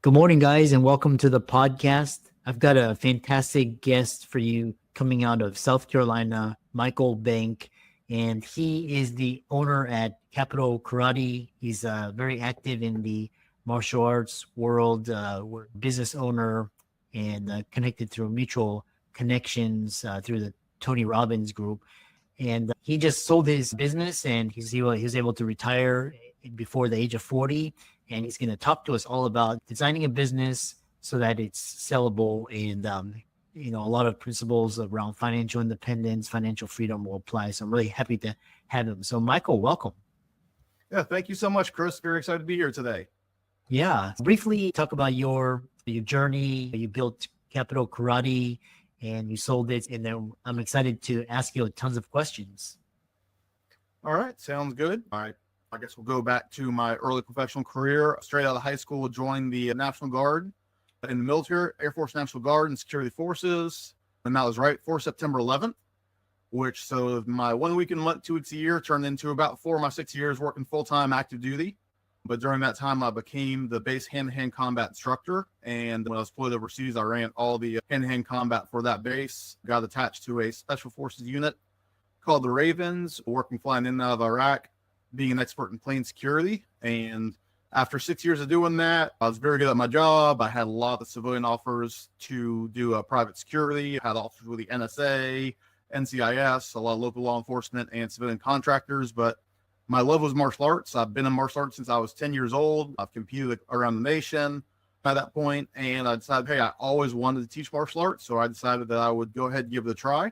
Good morning, guys, and welcome to the podcast. I've got a fantastic guest for you coming out of South Carolina, Michael Bank, and he is the owner at Capital Karate. He's very active in the martial arts world, business owner, and connected through mutual connections through the Tony Robbins group. And he just sold his business, and he was able to retire before the age of 40. And he's going to talk to us all about designing a business so that it's sellable, and a lot of principles around financial independence, financial freedom will apply. So I'm really happy to have him. So Michael, welcome. Yeah, thank you so much, Chris. Very excited to be here today. Yeah, briefly talk about your journey. You built Capital Karate and you sold it, and then I'm excited to ask you tons of questions. All right, sounds good. All right. I guess we'll go back to my early professional career. Straight out of high school, joined the National Guard in the military, Air Force National Guard and Security Forces. And that was right for September 11th, so my 1 week and 2 weeks a year turned into about 4 of my 6 years working full-time active duty. But during that time, I became the base hand-to-hand combat instructor. And when I was deployed overseas, I ran all the hand-to-hand combat for that base. Got attached to a special forces unit called the Ravens, working flying in and out of Iraq, being an expert in plane security. And after 6 years of doing that, I was very good at my job. I had a lot of civilian offers to do private security. I had offers with the NSA, NCIS, a lot of local law enforcement and civilian contractors. But my love was martial arts. I've been in martial arts since I was 10 years old. I've competed around the nation at that point. And I decided, hey, I always wanted to teach martial arts. So I decided that I would go ahead and give it a try.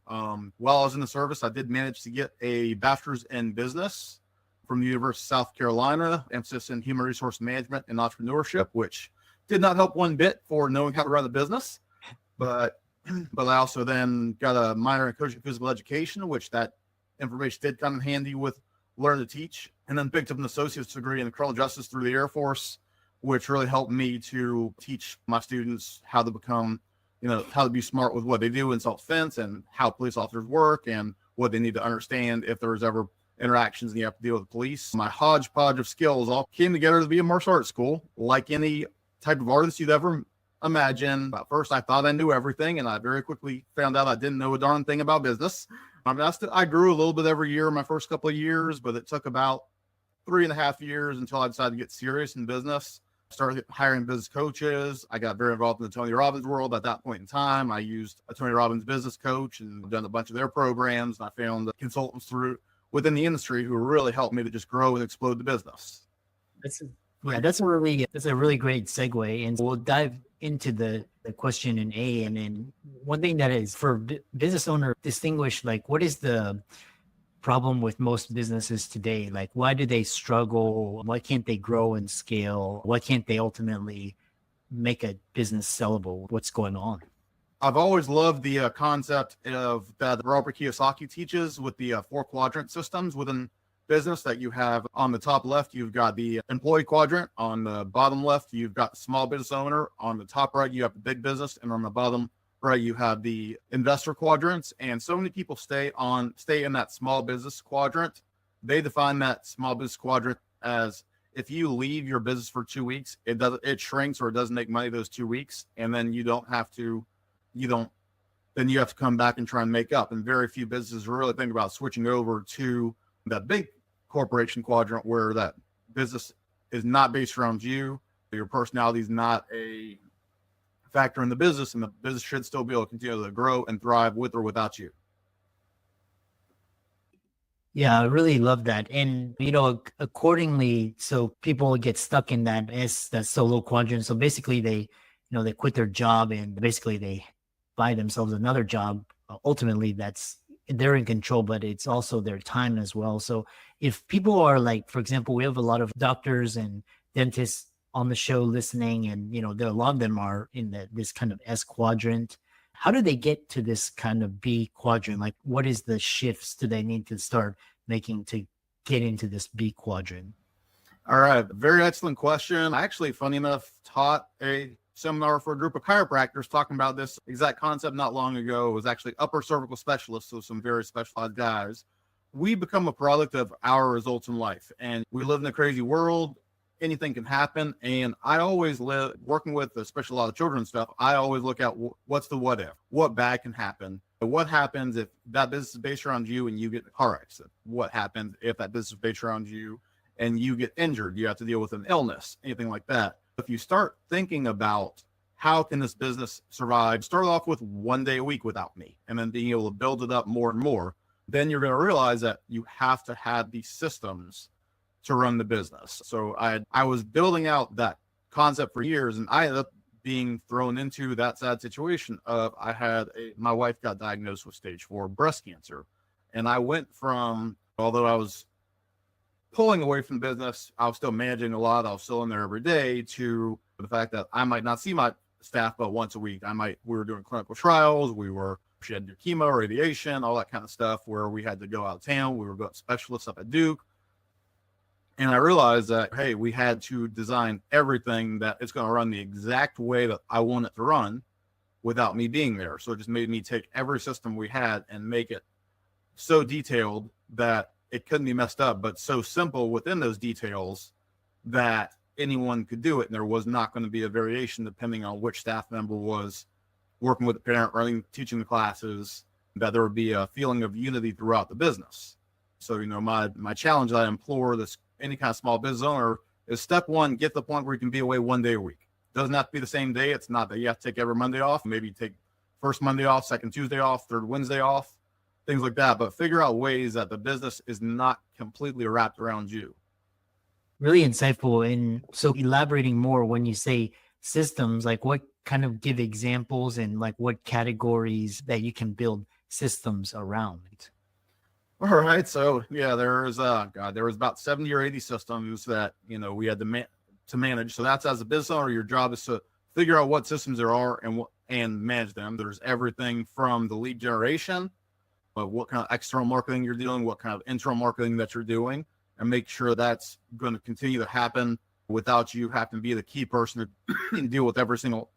While I was in the service, I did manage to get a bachelor's in business from the University of South Carolina, emphasis in human resource management and entrepreneurship, which did not help one bit for knowing how to run a business. But I also then got a minor in coaching physical education, which that information did come in handy with learn to teach, and then picked up an associate's degree in criminal justice through the Air Force, which really helped me to teach my students how to become, how to be smart with what they do in self-defense and how police officers work and what they need to understand if there's ever interactions and you have to deal with the police. My hodgepodge of skills all came together to be a martial arts school. Like any type of artist you'd ever imagine, at first I thought I knew everything, and I very quickly found out I didn't know a darn thing about business. I grew a little bit every year my first couple of years, but it took about 3.5 years until I decided to get serious in business. Started hiring business coaches. I got very involved in the Tony Robbins world at that point in time. I used a Tony Robbins business coach and done a bunch of their programs. And I found consultants within the industry who really helped me to just grow and explode the business. That's a really great segue. And we'll dive into the question in A. And then one thing that is for business owner distinguish, like, what is the problem with most businesses today? Like, why do they struggle? Why can't they grow and scale? Why can't they ultimately make a business sellable? What's going on? I've always loved the concept of that Robert Kiyosaki teaches with the 4 quadrant systems within business. That you have on the top left, you've got the employee quadrant. On the bottom left, you've got the small business owner. On the top right, you have the big business, and on the bottom right, you have the investor quadrants. And so many people stay in that small business quadrant. They define that small business quadrant as if you leave your business for 2 weeks, it shrinks or it doesn't make money those 2 weeks, and then you have to come back and try and make up. And very few businesses really think about switching over to that big corporation quadrant where that business is not based around you. Your personality is not a factor in the business, and the business should still be able to continue to grow and thrive with or without you. Yeah, I really love that. And, accordingly, so people get stuck in that solo quadrant. So basically they quit their job and basically they buy themselves another job. Ultimately, they're in control, but it's also their time as well. So if people are like, for example, we have a lot of doctors and dentists on the show listening, and, a lot of them are in this kind of S quadrant. How do they get to this kind of B quadrant? Like, what is the shifts do they need to start making to get into this B quadrant? All right. Very excellent question. I actually, funny enough, taught a seminar for a group of chiropractors talking about this exact concept not long ago. It was actually upper cervical specialists, so some very specialized guys. We become a product of our results in life, and we live in a crazy world. anything can happen. And I always live working with, especially a lot of children and stuff. I always look at what's the what if, what bad can happen. What happens if that business is based around you and you get in a car accident? What happens if that business is based around you and you get injured? You have to deal with an illness, anything like that. If you start thinking about how can this business survive, start off with 1 day a week without me, and then being able to build it up more and more, then you're going to realize that you have to have these systems to run the business. So I was building out that concept for years, and I ended up being thrown into that sad situation of my wife got diagnosed with stage 4 breast cancer. And I went from, although I was pulling away from the business, I was still managing a lot. I was still in there every day, to the fact that I might not see my staff but once a week. We were doing clinical trials. She had to do chemo, radiation, all that kind of stuff, where we had to go out of town. We were got specialists up at Duke. And I realized that, hey, we had to design everything that it's going to run the exact way that I want it to run without me being there. So it just made me take every system we had and make it so detailed that it couldn't be messed up, but so simple within those details that anyone could do it. And there was not going to be a variation depending on which staff member was working with the parent, teaching the classes, that there would be a feeling of unity throughout the business. So, my challenge that I implore any kind of small business owner is, step one, get to the point where you can be away 1 day a week. Doesn't have to be the same day. It's not that you have to take every Monday off. Maybe take first Monday off, second Tuesday off, third Wednesday off, things like that. But figure out ways that the business is not completely wrapped around you. Really insightful. And so elaborating more, when you say systems, like what kind of give examples and like what categories that you can build systems around? All right. So yeah, there was about 70 or 80 systems that, we had to manage. So that's, as a business owner, your job is to figure out what systems there are and manage them. There's everything from the lead generation, but what kind of external marketing you're doing, what kind of internal marketing that you're doing, and make sure that's going to continue to happen without you having to be the key person to deal with every single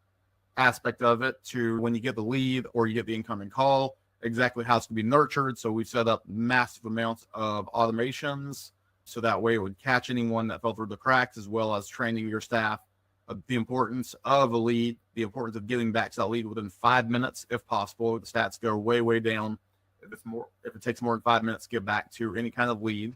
aspect of it, to when you get the lead or you get the incoming call, exactly how it's going to be nurtured. So we set up massive amounts of automations, so that way it would catch anyone that fell through the cracks, as well as training your staff of the importance of a lead, the importance of getting back to that lead within 5 minutes, if possible. The stats go way, way down if it takes more than 5 minutes to get back to any kind of lead.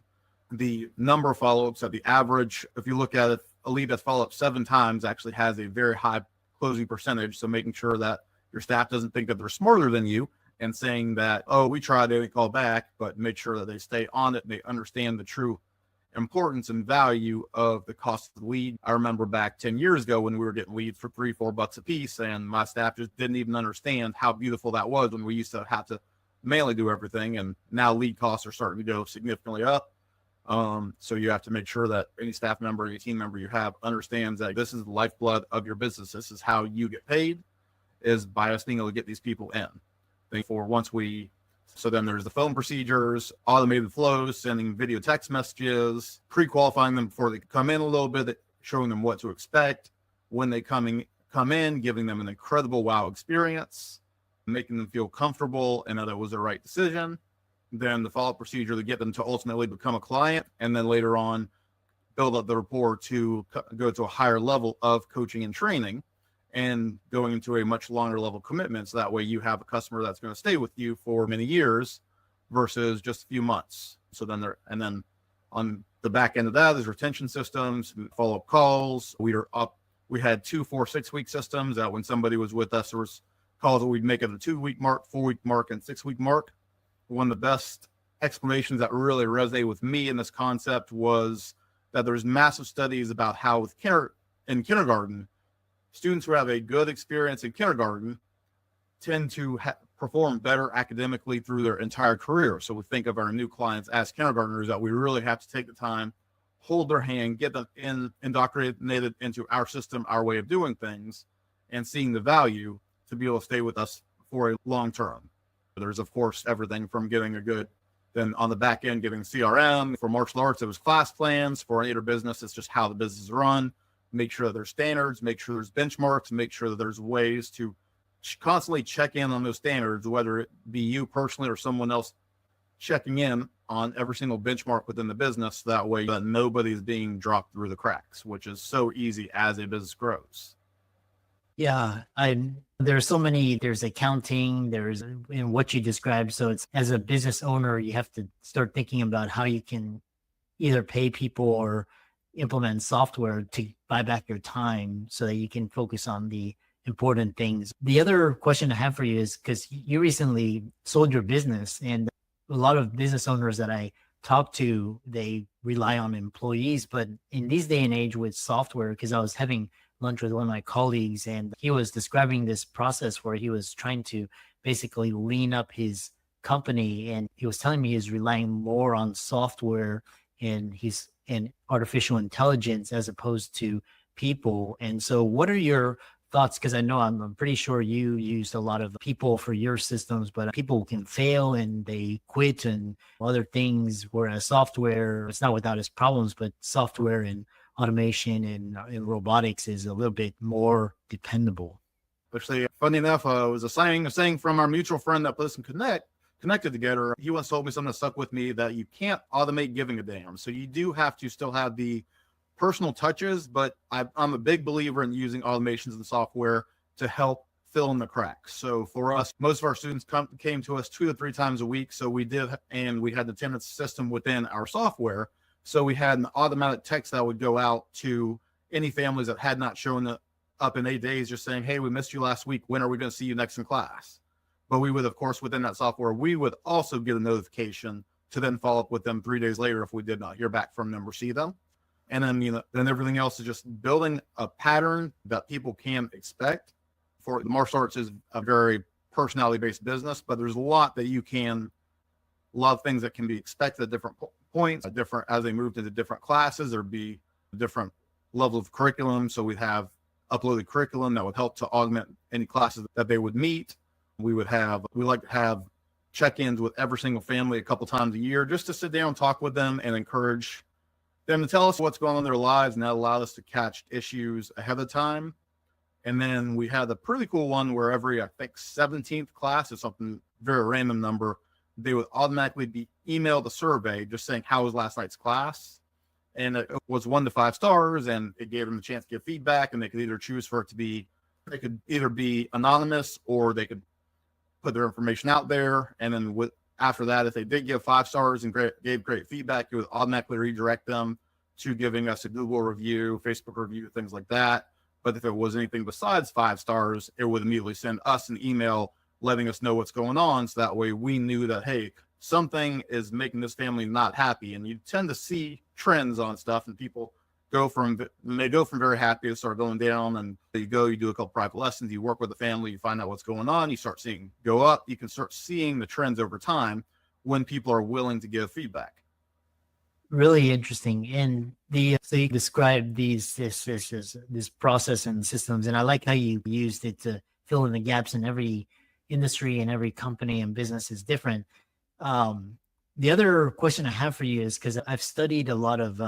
The number of follow-ups, at the average, if you look at it, a lead that's followed up 7 times actually has a very high closing percentage. So making sure that your staff doesn't think that they're smarter than you and saying that, oh, we tried, they didn't call back, but make sure that they stay on it and they understand the true importance and value of the cost of the lead. I remember back 10 years ago when we were getting leads for $3-4 a piece, and my staff just didn't even understand how beautiful that was when we used to have to manually do everything. And now lead costs are starting to go significantly up. So you have to make sure that any staff member, any team member you have understands that this is the lifeblood of your business. This is how you get paid, is by us being able to get these people in. So then there's the phone procedures, automated flows, sending video text messages, pre-qualifying them before they come in a little bit, showing them what to expect when they come in, giving them an incredible wow experience, making them feel comfortable and that it was the right decision. Then the follow-up procedure to get them to ultimately become a client, and then later on build up the rapport to go to a higher level of coaching and training and going into a much longer level commitment. So that way you have a customer that's going to stay with you for many years versus just a few months. So then on the back end of that, there's retention systems, follow-up calls. We had 2 4-6 week systems that when somebody was with us, there was calls that we'd make at the 2-week mark, 4-week mark, and 6-week mark. One of the best explanations that really resonated with me in this concept was that there's massive studies about how in kindergarten, students who have a good experience in kindergarten tend to perform better academically through their entire career. So we think of our new clients as kindergartners, that we really have to take the time, hold their hand, get them indoctrinated into our system, our way of doing things, and seeing the value to be able to stay with us for a long term. There's, of course, everything from then on the back end, getting CRM. For martial arts, it was class plans. For any other business, it's just how the business is run. Make sure that there's standards, make sure there's benchmarks, make sure that there's ways to constantly check in on those standards, whether it be you personally or someone else checking in on every single benchmark within the business. That way that nobody's being dropped through the cracks, which is so easy as a business grows. Yeah, there's so many, there's accounting, there's in what you described. So it's as a business owner, you have to start thinking about how you can either pay people or implement software to buy back your time so that you can focus on the important things. The other question I have for you is because you recently sold your business, and a lot of business owners that I talk to, they rely on employees. But in this day and age with software, because I was having lunch with one of my colleagues and he was describing this process where he was trying to basically lean up his company, and he was telling me he's relying more on software and he's in artificial intelligence as opposed to people. And so what are your thoughts? Because I know I'm pretty sure you used a lot of people for your systems, but people can fail and they quit and other things, whereas software, it's not without its problems, but software and automation and robotics is a little bit more dependable. Actually, funny enough, it was a saying from our mutual friend that put us connected together. He once told me something that stuck with me, that you can't automate giving a damn. So you do have to still have the personal touches, but I'm a big believer in using automations and software to help fill in the cracks. So for us, most of our students came to us 2 to 3 times a week. So we did, and we had the attendance system within our software. So we had an automatic text that would go out to any families that had not shown up in 8 days, just saying, hey, we missed you last week. When are we going to see you next in class? But we would, of course, within that software, we would also get a notification to then follow up with them 3 days later if we did not hear back from them or see them. And then, then everything else is just building a pattern that people can expect. For the martial arts is a very personality-based business, but there's a lot of things that can be expected at different points, as they moved into different classes. There'd be different level of curriculum. So we'd have uploaded curriculum that would help to augment any classes that they would meet. We like to have check-ins with every single family a couple times a year, just to sit down, talk with them, and encourage them to tell us what's going on in their lives, and that allowed us to catch issues ahead of time. And then we had a pretty cool one where every, I think, 17th class is something very random number, they would automatically be emailed a survey just saying, how was last night's class? And it was 1 to 5 stars, and it gave them a chance to give feedback, and they could either choose for it to be, they could either be anonymous or they could put their information out there. And then after that, if they did give 5 stars and gave great feedback, it would automatically redirect them to giving us a Google review, Facebook review, things like that. But if it was anything besides 5 stars, it would immediately send us an email letting us know what's going on. So that way we knew that, hey, something is making this family not happy. And you tend to see trends on stuff, and people go from very happy to start going down. And you do a couple private lessons, you work with the family, you find out what's going on, you start seeing go up. You can start seeing the trends over time when people are willing to give feedback. Really interesting. And so you described this process and systems, and I like how you used it to fill in the gaps. In every industry and every company and business is different. The other question I have for you is, because I've studied a lot of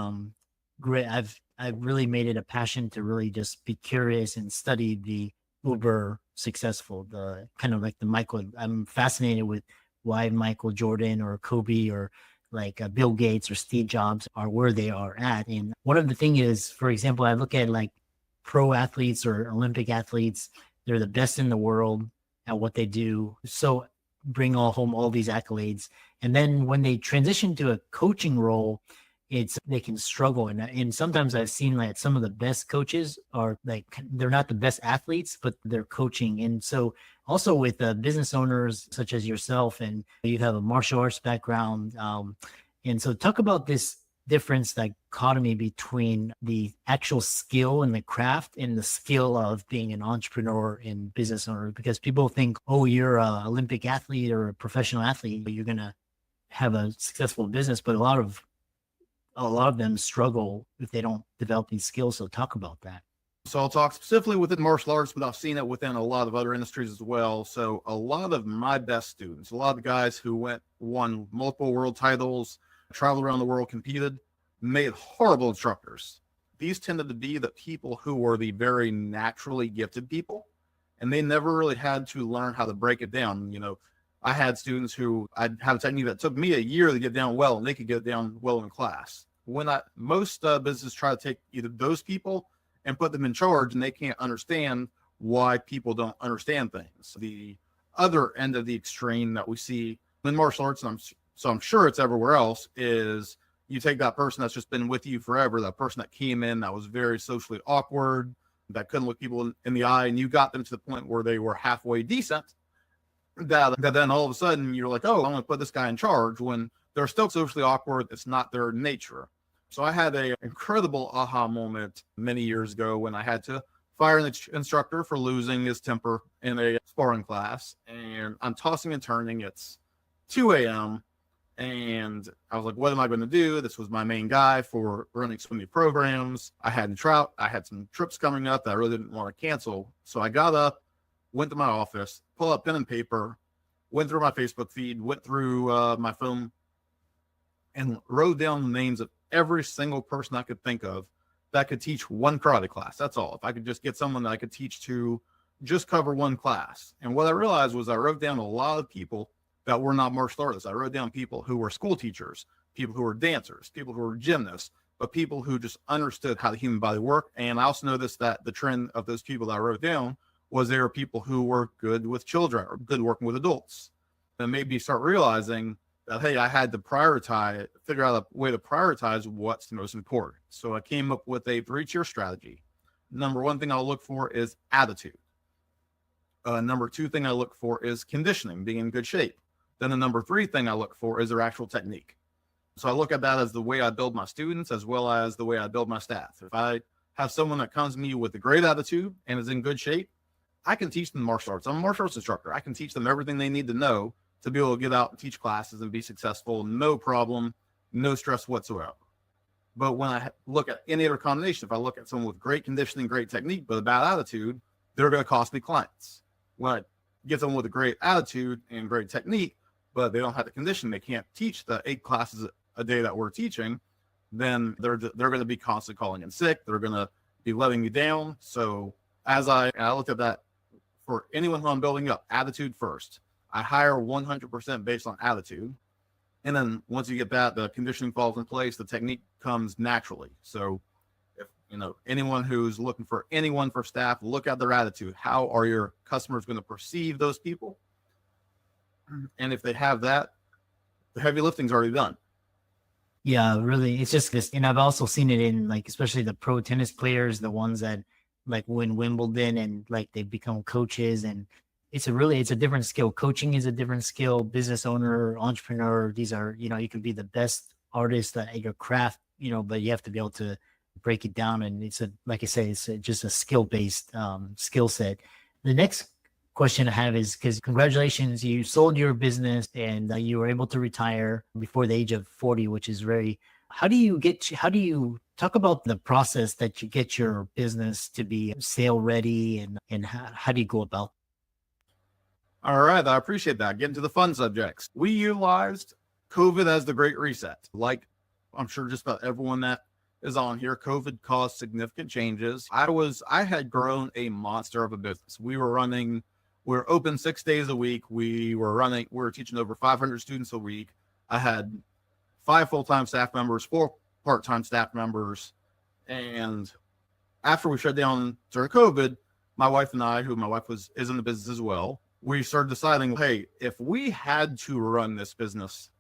I've really made it a passion to really just be curious and study the uber successful, the kind of like the Michael. I'm fascinated with why Michael Jordan or Kobe or like Bill Gates or Steve Jobs are where they are at. And one of the things is, for example, I look at like pro athletes or Olympic athletes. They're the best in the world at what they do. So bring home all these accolades. And then when they transition to a coaching role, they can struggle. And sometimes I've seen like some of the best coaches are like, they're not the best athletes, but they're coaching. And so also with business owners such as yourself, and you have a martial arts background. And so talk about this difference, dichotomy between the actual skill and the craft and the skill of being an entrepreneur and business owner, because people think, oh, you're an Olympic athlete or a professional athlete, you're going to have a successful business. But a lot of them struggle if they don't develop these skills. So talk about that. So I'll talk specifically within martial arts, but I've seen it within a lot of other industries as well. So a lot of my best students, a lot of the guys who won multiple world titles, traveled around the world, competed, made horrible instructors. These tended to be the people who were the very naturally gifted people, and they never really had to learn how to break it down. I had students who I'd have a technique that took me a year to get down well, and they could get down well in class. Most businesses try to take either those people and put them in charge, and they can't understand why people don't understand things. The other end of the extreme that we see in martial arts, and I'm sure it's everywhere else, is you take that person that's just been with you forever, that person that came in that was very socially awkward, that couldn't look people in the eye, and you got them to the point where they were halfway decent, that then all of a sudden you're like, oh, I'm going to put this guy in charge, when they're still socially awkward. It's not their nature. So I had an incredible aha moment many years ago when I had to fire an instructor for losing his temper in a sparring class. And I'm tossing and turning. It's 2 a.m. And I was like, what am I going to do? This was my main guy for running swimming programs. I had some trips coming up that I really didn't want to cancel. So I got up, went to my office, pulled out pen and paper, went through my Facebook feed, went through my phone, and wrote down the names of every single person I could think of that could teach one karate class. That's all. If I could just get someone that I could teach to just cover one class. And what I realized was I wrote down a lot of people that were not martial artists. I wrote down people who were school teachers, people who were dancers, people who were gymnasts, but people who just understood how the human body worked. And I also noticed that the trend of those people that I wrote down was there were people who were good with children or good working with adults. And made me start realizing that, hey, I had to figure out a way to prioritize what's the most important. So I came up with a 3-tier strategy. Number one thing I'll look for is attitude. Number 2 thing I look for is conditioning, being in good shape. Then the number 3 thing I look for is their actual technique. So I look at that as the way I build my students as well as the way I build my staff. If I have someone that comes to me with a great attitude and is in good shape, I can teach them martial arts. I'm a martial arts instructor. I can teach them everything they need to know to be able to get out and teach classes and be successful. No problem, no stress whatsoever. But when I look at any other combination, if I look at someone with great conditioning, great technique, but a bad attitude, they're going to cost me clients. When I get someone with a great attitude and great technique, but they don't have the conditioning, they can't teach the 8 classes a day that we're teaching, then they're going to be constantly calling in sick. They're going to be letting me down. So as I looked at that, for anyone who I'm building up, attitude first. I hire 100% based on attitude. And then once you get that, the conditioning falls in place, the technique comes naturally. So if anyone who's looking for anyone for staff, look at their attitude. How are your customers going to perceive those people? And if they have that, the heavy lifting's already done. Yeah, really. It's just this, and I've also seen it in especially the pro tennis players, the ones that win Wimbledon and they become coaches, and it's a different skill. Coaching is a different skill. Business owner, entrepreneur, these are, you can be the best artist at your craft, but you have to be able to break it down. And like I say, it's just a skill-based skill set. The next question I have is, because congratulations, you sold your business and you were able to retire before the age of 40, which is how do you talk about the process that you get your business to be sale ready, and how do you go about? All right, I appreciate that. Getting to the fun subjects. We utilized COVID as the great reset. Like I'm sure just about everyone that is on here, COVID caused significant changes. I had grown a monster of a business. We were open 6 days a week. We were teaching over 500 students a week. I had 5 full-time staff members, 4 part-time staff members. And after we shut down during COVID, my wife and I, my wife is in the business as well, we started deciding, hey, if we had to run this business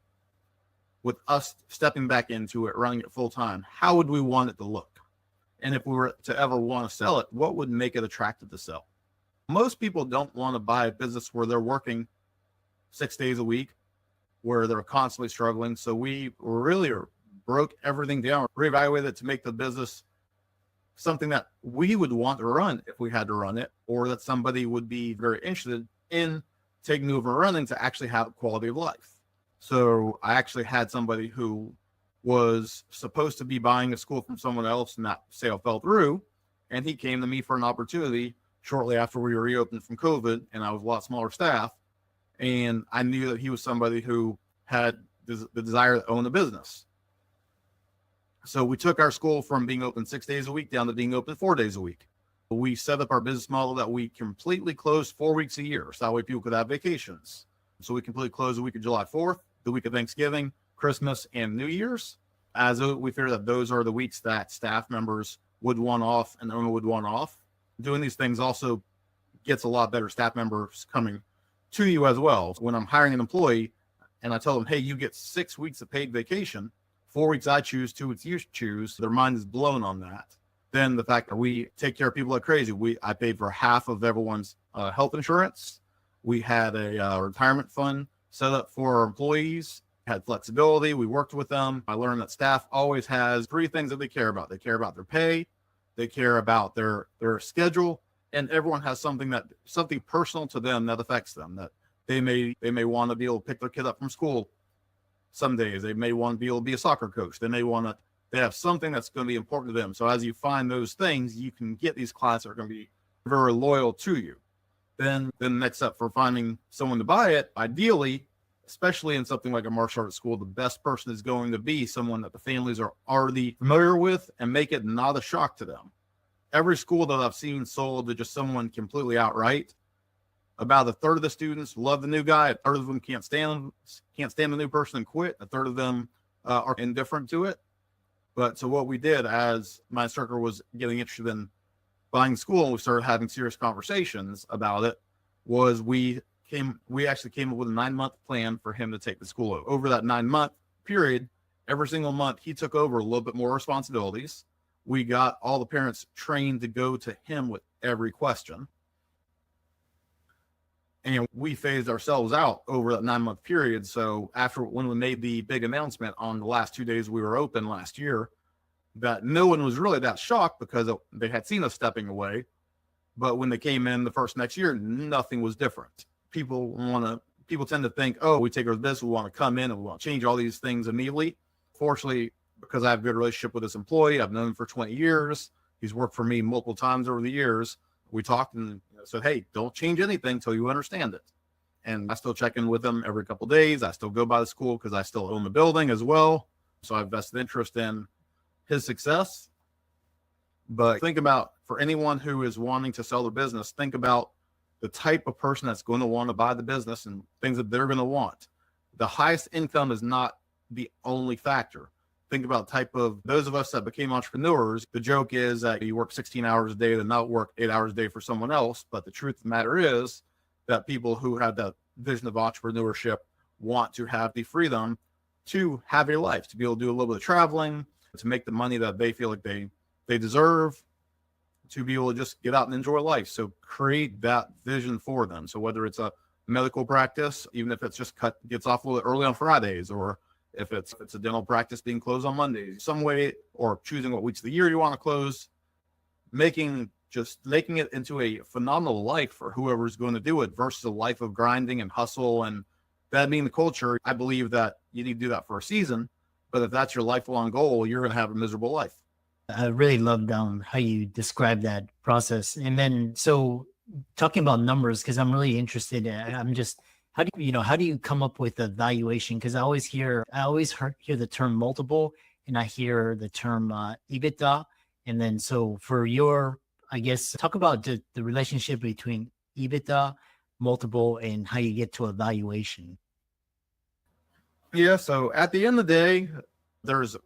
with us stepping back into it, running it full time, how would we want it to look? And if we were to ever want to sell it, what would make it attractive to sell? Most people don't want to buy a business where they're working 6 days a week, where they're constantly struggling. So we really broke everything down, reevaluated it to make the business something that we would want to run if we had to run it, or that somebody would be very interested in taking over running to actually have quality of life. So I actually had somebody who was supposed to be buying a school from someone else, and that sale fell through. And he came to me for an opportunity shortly after we reopened from COVID, and I was a lot smaller staff. And I knew that he was somebody who had the desire to own a business. So we took our school from being open 6 days a week down to being open 4 days a week. We set up our business model that we completely closed 4 weeks a year. So that way people could have vacations. So we completely closed the week of July 4th, the week of Thanksgiving, Christmas, and New Year's. As we figured that those are the weeks that staff members would want off and the owner would want off. Doing these things also gets a lot better staff members coming to you as well. When I'm hiring an employee and I tell them, hey, you get 6 weeks of paid vacation, 4 weeks I choose, 2 weeks you choose, their mind is blown on that. Then the fact that we take care of people like crazy. I paid for half of everyone's health insurance. We had a retirement fund set up for our employees, had flexibility. We worked with them. I learned that staff always has 3 things that they care about. They care about their pay, they care about their schedule, and everyone has something personal to them that affects them, that they may want to be able to pick their kid up from school some days. They may want to be able to be a soccer coach. They have something that's going to be important to them. So as you find those things, you can get these clients that are going to be very loyal to you. Then next up for finding someone to buy it, ideally, especially in something like a martial arts school, the best person is going to be someone that the families are already familiar with and make it not a shock to them. Every school that I've seen sold to just someone completely outright, about a third of the students love the new guy, a third of them can't stand the new person and quit, a third of them are indifferent to it. But so what we did as my instructor was getting interested in buying school and we started having serious conversations about it, was we actually came up with a 9-month plan for him to take the school over. Over that 9-month period, every single month he took over a little bit more responsibilities. We got all the parents trained to go to him with every question. And we phased ourselves out over that 9-month period. So when we made the big announcement on the last 2 days we were open last year, that no one was really that shocked because they had seen us stepping away. But when they came in the next year, nothing was different. People tend to think, oh, we take over this, we want to come in and we want to change all these things immediately. Fortunately, because I have a good relationship with this employee, I've known him for 20 years. He's worked for me multiple times over the years. We talked and said, hey, don't change anything until you understand it. And I still check in with him every couple of days. I still go by the school because I still own the building as well. So I have vested interest in his success. But think about, for anyone who is wanting to sell their business, think about the type of person that's going to want to buy the business and things that they're going to want. The highest income is not the only factor. Think about type of those of us that became entrepreneurs. The joke is that you work 16 hours a day to not work 8 hours a day for someone else. But the truth of the matter is that people who have that vision of entrepreneurship want to have the freedom to have a life, to be able to do a little bit of traveling, to make the money that they feel like they deserve, to be able to just get out and enjoy life. So create that vision for them. So whether it's a medical practice, even if it's just gets off a little early on Fridays, or if it's a dental practice being closed on Mondays, some way, or choosing what weeks of the year you want to close, making it into a phenomenal life for whoever's going to do it versus a life of grinding and hustle. And that being the culture, I believe that you need to do that for a season. But if that's your lifelong goal, you're going to have a miserable life. I really loved how you described that process. And then, so talking about numbers, because I'm really interested. How do you come up with a valuation? Because I always hear the term multiple, and I hear the term EBITDA. And then, so for talk about the relationship between EBITDA, multiple, and how you get to a valuation. Yeah. So at the end of the day, there's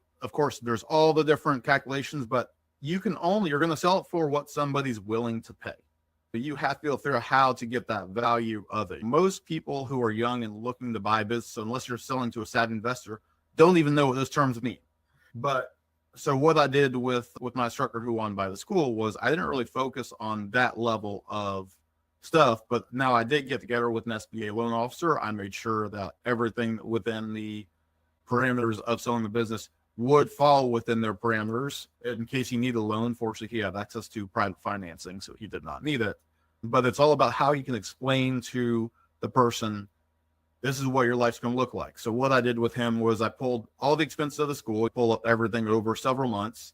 all the different calculations, but you're going to sell it for what somebody's willing to pay. But you have to be able to figure out how to get that value of it. Most people who are young and looking to buy business, unless you're selling to a savvy investor, don't even know what those terms mean. But so what I did with my instructor who wanted to buy the school was I didn't really focus on that level of stuff. But now I did get together with an SBA loan officer. I made sure that everything within the parameters of selling the business would fall within their parameters. In case he needed a loan, fortunately, he had access to private financing, so he did not need it. But it's all about how you can explain to the person, this is what your life's going to look like. So what I did with him was I pulled all the expenses of the school, pull up everything over several months,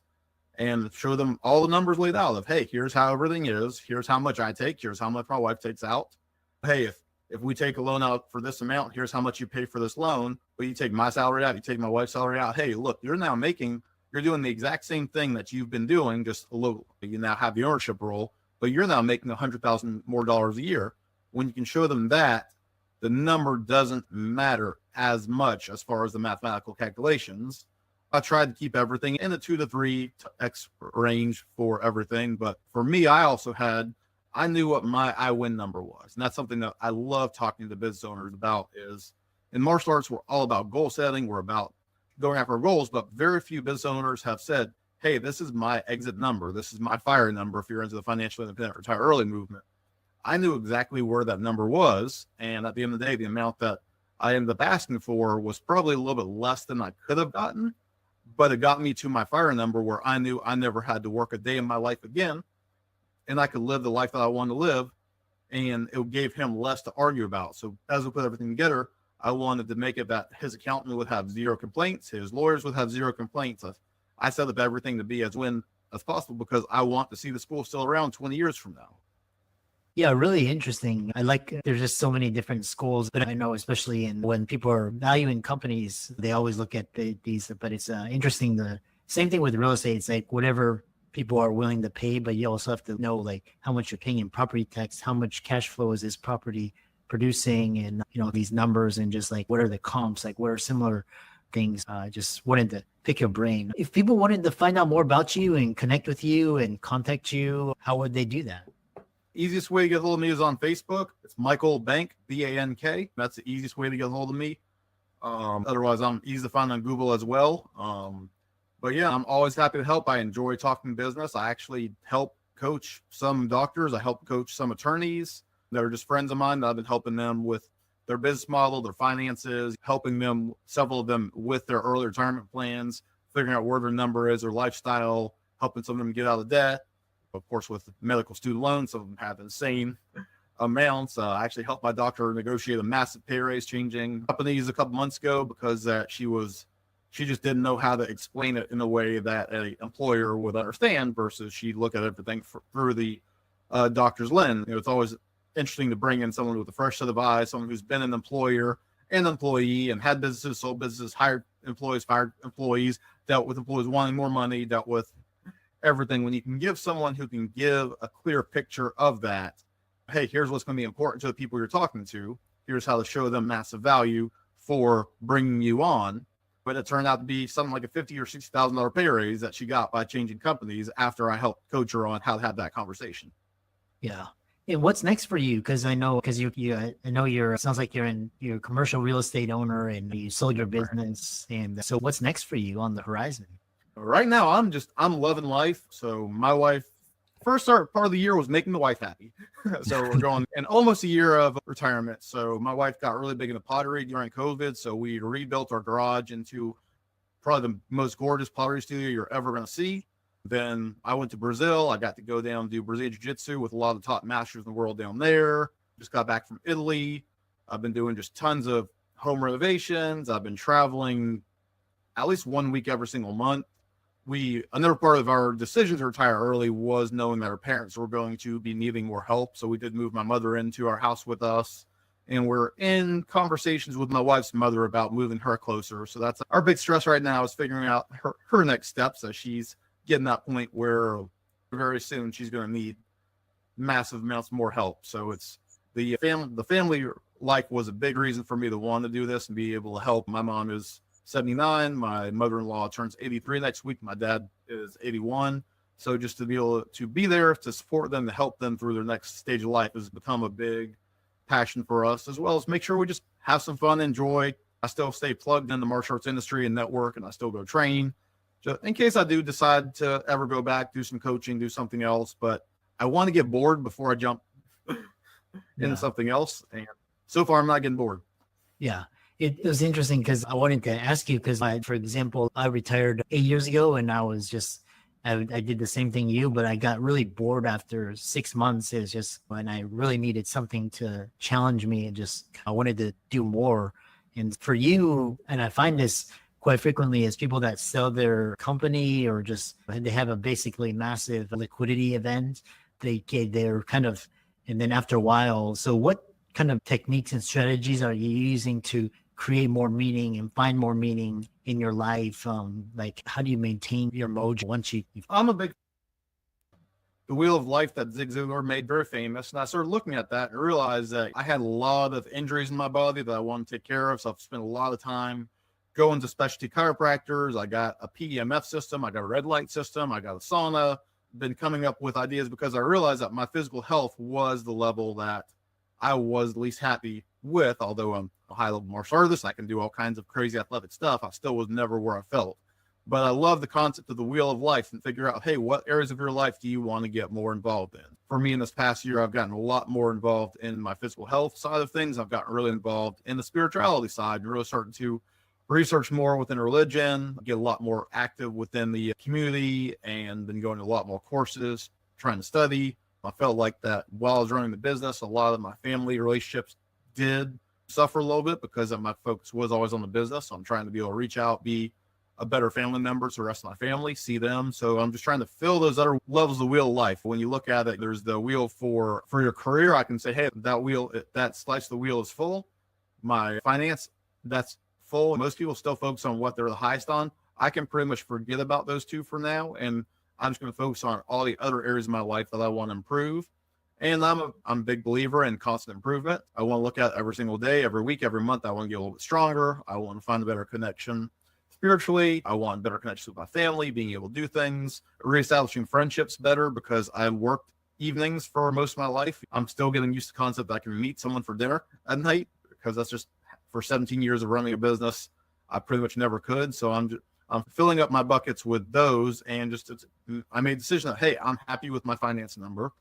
and show them all the numbers laid out of, hey, here's how everything is. Here's how much I take. Here's how much my wife takes out. Hey, if we take a loan out for this amount, here's how much you pay for this loan. But you take my salary out, you take my wife's salary out. Hey, look, you're doing the exact same thing that you've been doing, just a little. You now have the ownership role, but you're now making $100,000 more a year. When you can show them that, the number doesn't matter as much as far as the mathematical calculations. I tried to keep everything in the 2 to 3x range for everything. But for me, I knew what my I win number was. And that's something that I love talking to business owners about is in martial arts, we're all about goal setting. We're about going after our goals, but very few business owners have said, hey, this is my exit number. This is my fire number. If you're into the financial independent retire early movement, I knew exactly where that number was. And at the end of the day, the amount that I ended up asking for was probably a little bit less than I could have gotten, but it got me to my fire number where I knew I never had to work a day in my life again. And I could live the life that I wanted to live. And it gave him less to argue about. So as we put everything together, I wanted to make it that his accountant would have zero complaints. His lawyers would have zero complaints. I set up everything to be as win as possible because I want to see the school still around 20 years from now. Yeah, really interesting. I like there's just so many different schools, but I know especially when people are valuing companies, they always look at these, but it's interesting. The same thing with real estate. It's like whatever people are willing to pay, but you also have to know like how much you're paying in property tax, how much cash flow is this property producing, and these numbers, and just like what are the comps, like what are similar things. Just wanted to pick your brain. If people wanted to find out more about you and connect with you and contact you, how would they do that? Easiest way to get a hold of me is on Facebook. It's Michael Bank, Bank. That's the easiest way to get a hold of me. Otherwise, I'm easy to find on Google as well. But yeah, I'm always happy to help. I enjoy talking business. I actually help coach some doctors. I help coach some attorneys that are just friends of mine that I've been helping them with their business model, their finances, helping them, several of them with their early retirement plans, figuring out where their number is, their lifestyle, helping some of them get out of debt. Of course, with medical student loans, some of them have insane amounts. I actually helped my doctor negotiate a massive pay raise, changing companies a couple months ago because she just didn't know how to explain it in a way that an employer would understand versus she'd look at everything through the doctor's lens. It's always interesting to bring in someone with a fresh set of eyes, someone who's been an employer and employee and had businesses, sold businesses, hired employees, fired employees, dealt with employees wanting more money, dealt with everything. When you can give someone who can give a clear picture of that, hey, here's what's going to be important to the people you're talking to. Here's how to show them massive value for bringing you on. But it turned out to be something like a $50,000 or $60,000 pay raise that she got by changing companies after I helped coach her on how to have that conversation. Yeah. And what's next for you? Because I know, it sounds like you're a commercial real estate owner and you sold your business. And so what's next for you on the horizon? Right now, I'm loving life. So my wife, part of the year was making the wife happy. So we're going in almost a year of retirement. So my wife got really big into pottery during COVID. So we rebuilt our garage into probably the most gorgeous pottery studio you're ever going to see. Then I went to Brazil. I got to go down and do Brazilian Jiu-Jitsu with a lot of the top masters in the world down there. Just got back from Italy. I've been doing just tons of home renovations. I've been traveling at least 1 week every single month. Another part of our decision to retire early was knowing that our parents were going to be needing more help. So we did move my mother into our house with us. And we're in conversations with my wife's mother about moving her closer. So that's our big stress right now, is figuring out her next steps as she's getting that point where very soon she's going to need massive amounts more help. So it's the family life was a big reason for me to want to do this and be able to help. My mom is 79. My mother-in-law turns 83 next week. My dad is 81. So just to be able to be there to support them, to help them through their next stage of life has become a big passion for us, as well as make sure we just have some fun, enjoy. I still stay plugged in the martial arts industry and network, and I still go train just in case I do decide to ever go back, do some coaching, do something else. But I want to get bored before I jump into something else. And so far, I'm not getting bored. Yeah. It was interesting because I wanted to ask you because, for example, I retired 8 years ago and I did the same thing you, but I got really bored after 6 months. It was just when I really needed something to challenge me and I wanted to do more. And for you, and I find this quite frequently as people that sell their company or they have a basically massive liquidity event, they're kind of, and then after a while, so what kind of techniques and strategies are you using to create more meaning and find more meaning in your life? Like how do you maintain your mojo once the wheel of life that Zig Ziglar made very famous. And I started looking at that and realized that I had a lot of injuries in my body that I wanted to take care of. So I've spent a lot of time going to specialty chiropractors. I got a PEMF system. I got a red light system. I got a sauna. Been coming up with ideas because I realized that my physical health was the level that I was least happy with. Although I'm a high level martial artist, I can do all kinds of crazy athletic stuff. I still was never where I felt. But I love the concept of the wheel of life and figure out, hey, what areas of your life do you want to get more involved in? For me, in this past year, I've gotten a lot more involved in my physical health side of things. I've gotten really involved in the spirituality side and really starting to research more within religion, get a lot more active within the community, and been going to a lot more courses, trying to study. I felt like that while I was running the business, a lot of my family relationships did suffer a little bit because my focus was always on the business. So I'm trying to be able to reach out, be a better family member to the rest of my family, see them. So I'm just trying to fill those other levels of the wheel of life. When you look at it, there's the wheel for your career. I can say, hey, that wheel, that slice of the wheel is full. My finance, that's full. Most people still focus on what they're the highest on. I can pretty much forget about those two for now. And I'm just going to focus on all the other areas of my life that I want to improve. And I'm a big believer in constant improvement. I want to look at every single day, every week, every month. I want to get a little bit stronger. I want to find a better connection spiritually. I want better connections with my family, being able to do things, reestablishing friendships better because I worked evenings for most of my life. I'm still getting used to the concept that I can meet someone for dinner at night because that's just for 17 years of running a business. I pretty much never could. So I'm filling up my buckets with those. And I made a decision that, hey, I'm happy with my finance number.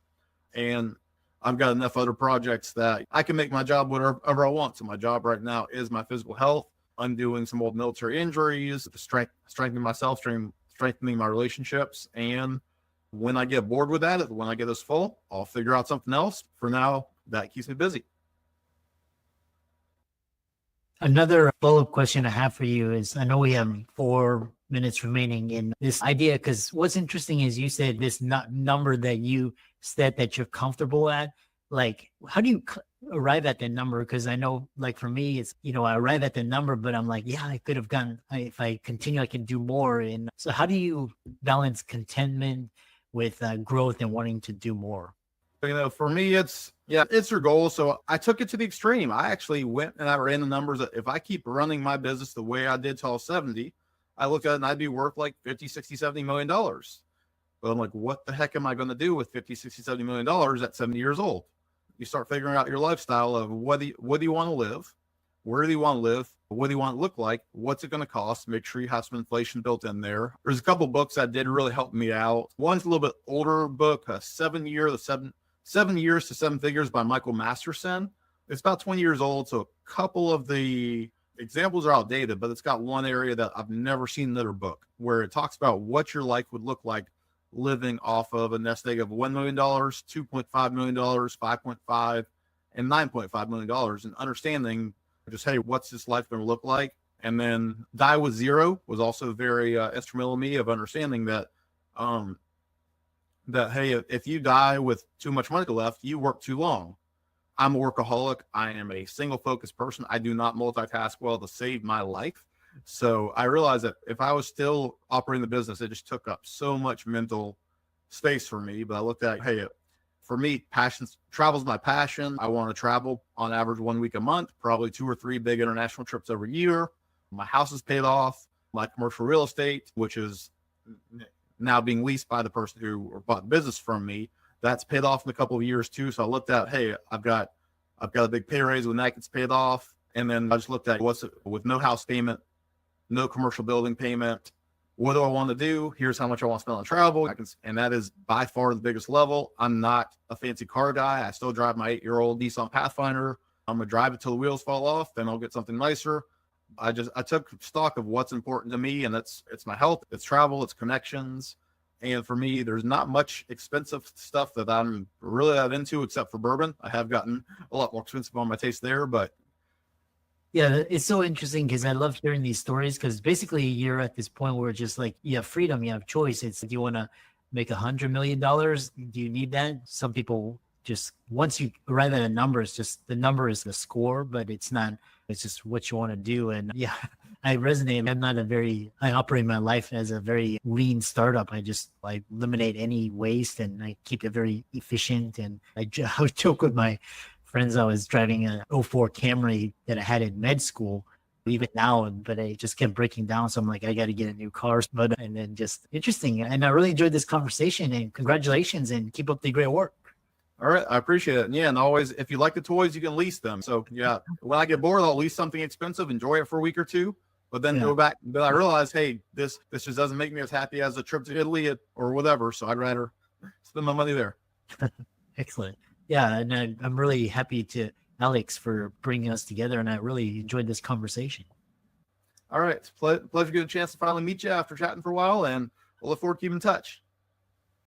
And I've got enough other projects that I can make my job whatever I want. So my job right now is my physical health, undoing some old military injuries, strengthening myself, strengthening my relationships. And when I get bored with that, when I get this full, I'll figure out something else. For now, that keeps me busy. Another follow-up question I have for you is, I know we have 4 minutes remaining in this idea, because what's interesting is you said this number that you said that you're comfortable at. Like, how do you arrive at that number? Because I know, like, for me, it's, I arrive at the number, but I'm like, yeah, I could have if I continue, I can do more. And so how do you balance contentment with growth and wanting to do more? For me, it's your goal. So I took it to the extreme. I actually went and I ran the numbers that if I keep running my business the way I did till I was 70, I looked at it and I'd be worth like 50, 60, $70 million. But I'm like, what the heck am I going to do with 50, 60, $70 million at 70 years old? You start figuring out your lifestyle of what do you want to live? Where do you want to live? What do you want to look like? What's it going to cost? Make sure you have some inflation built in there. There's a couple books that did really help me out. One's a little bit older book, 7 years to 7 figures by Michael Masterson. It's about 20 years old. So a couple of the examples are outdated, but it's got one area that I've never seen another book where it talks about what your life would look like living off of a nest egg of $1 million, $2.5 million, 5.5, and $9.5 million, and understanding just, hey, what's this life going to look like? And then Die with Zero was also very instrumental in me of understanding that, hey, if you die with too much money left, you work too long. I'm a workaholic. I am a single focused person. I do not multitask well to save my life. So I realized that if I was still operating the business, it just took up so much mental space for me. But I looked at, hey, for me, travel's my passion. I want to travel on average 1 week a month, probably 2 or 3 big international trips every year. My house is paid off. My commercial real estate, which is now being leased by the person who bought the business from me, that's paid off in a couple of years too. So I looked at, hey, I've got a big pay raise when that gets paid off. And then I just looked at with no house payment, no commercial building payment. What do I want to do? Here's how much I want to spend on travel. And that is by far the biggest level. I'm not a fancy car guy. I still drive my 8-year-old Nissan Pathfinder. I'm going to drive it till the wheels fall off. Then I'll get something nicer. I took stock of what's important to me, and it's my health, it's travel, it's connections. And for me, there's not much expensive stuff that I'm really that into, except for bourbon. I have gotten a lot more expensive on my taste there, but yeah, it's so interesting because I love hearing these stories, because basically you're at this point where it's just like you have freedom, you have choice. It's, do you want to make $100 million? Do you need that? Some people just, once you arrive at a number, it's just the number is the score, but it's not, it's just what you want to do. And yeah, I resonate. I operate my life as a very lean startup. I eliminate any waste and I keep it very efficient. And I would joke with my friends, I was driving a '04 Camry that I had in med school, even now, but I just kept breaking down. So I'm like, I got to get a new car. But, and then just interesting. And I really enjoyed this conversation, and congratulations, and keep up the great work. All right. I appreciate it. And yeah. And always, if you like the toys, you can lease them. So yeah, when I get bored, I'll lease something expensive, enjoy it for a week or two, but then go back. But I realize, hey, this just doesn't make me as happy as a trip to Italy or whatever. So I'd rather spend my money there. Excellent. Yeah. And I'm really happy to Alex for bringing us together. And I really enjoyed this conversation. All right. It's a pleasure to get a chance to finally meet you after chatting for a while. And we'll look forward to keeping in touch.